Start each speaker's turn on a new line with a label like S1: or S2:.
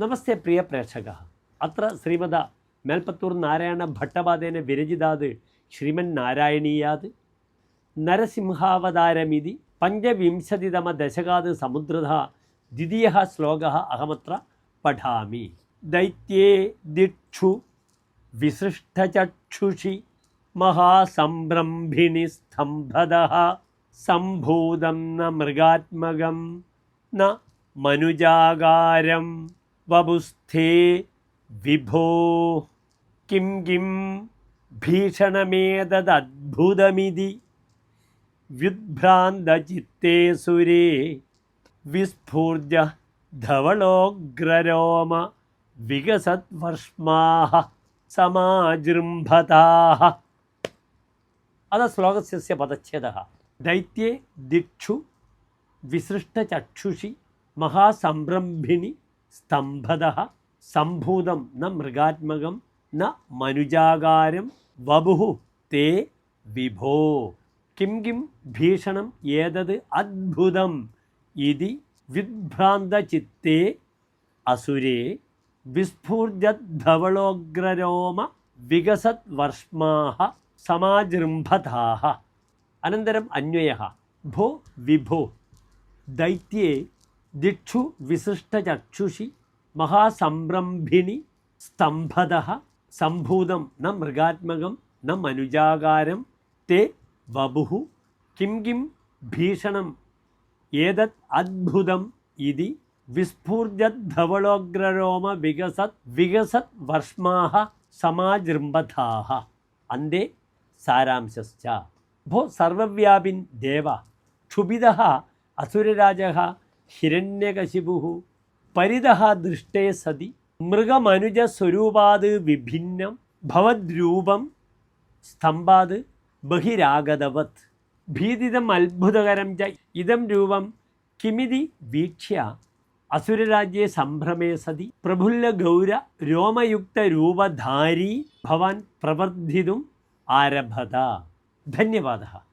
S1: നമസ്തേ പ്രിയ പ്രേക്ഷക. അത്ര ശ്രീമദ മേൽപ്പത്തൂർ നാരായണ ഭട്ടപാദേന വിരചിതാത് ശ്രീമന്നാരായണീയാത് നരസിംഹാവതാരമിതി പഞ്ചവിംശതിതമ ദശകാത് സമുദ്രത ദ്വിതീയഃ ശ്ലോകഃ അഹമത്ര പഠാമി. ദൈത്യേ ദിക്ഷു വിസൃഷ്ടചക്ഷുഷി മഹാസംരംഭിണി സ്തംഭദഃ സംഭൂതം ന മൃഗാത്മകം ന മനുജാകാരം വപുസ്ഥേ വിഭോ കിം കിം ഭീഷണമേതദ്ഭുതമിതി വ്യുദ്ഭ്രാന്തചിത്തേ സുരേ വിസ്ഫൂർജ ധവളോഗ്രരോമ വികസദ്വർഷ്മാഃ സമാജൃംഭതാഃ. അത ശ്ലോകസ്യ പദച്ഛേദഃ. ദൈത്യേ ദിക്ഷു വിസൃഷ്ടചക്ഷുഷി മഹാസംരംഭിണി സ്തംഭദഃ സംഭൂതം ന മൃഗാത്മകം ന മനുജാകാരം വപുഃ തേ വിഭോ കിം കിം ഭീഷണം ഏതത് അദ്ഭുതം ഇതി വ്യുദ്ഭ്രാന്തചിത്തേ അസുരേ വിസ്ഫൂർജദ്ധവളോഗ്രരോമ വികസദ്വർഷ്മാഃ സമാജൃംഭതാഃ. അനന്തരം അന്വയഃ. ഭോ വിഭോ ദൈത്യേ ദിക്ഷു വിസൃഷ്ടചക്ഷുഷി മഹാസംരംഭിണി സ്തംഭദഃ സംഭൂതം ന മൃഗാത്മകം ന മനുജാകാരം തേ വപുഃ കിം കിം ഭീഷണം ഏതത് അദ്ഭുതം ഇതി വിസ്ഫൂർജദ്ധവളോഗ്രരോമ വികസത് വർഷ്മാഃ സമാജൃംഭതാഃ. അന്തേ സാരാംശശ്ച. ഭോ സർവവ്യാപിൻ ദേവ ക്ഷുഭിതഃ അസുരരാജഃ ഹിരണ്യകശിപുഃ പരിതഃ ദൃഷ്ടേ സതി മൃഗമനുജസ്വരൂപാത് വിഭിന്നം ഭവദ്രൂപം സ്തംഭാത് ബഹിരാഗതവത് ഭീതിതം അത്ഭുതകരം ച ഇദം രൂപം കിമിതി വീക്ഷ്യ അസുരരാജ്യേ സംഭ്രമേ സതി പ്രഫുല്ല ഗൗര രോമയുക്ത രൂപധാരീ ഭവാൻ പ്രവർദ്ധിതും ആരഭത. ധന്യവാദः.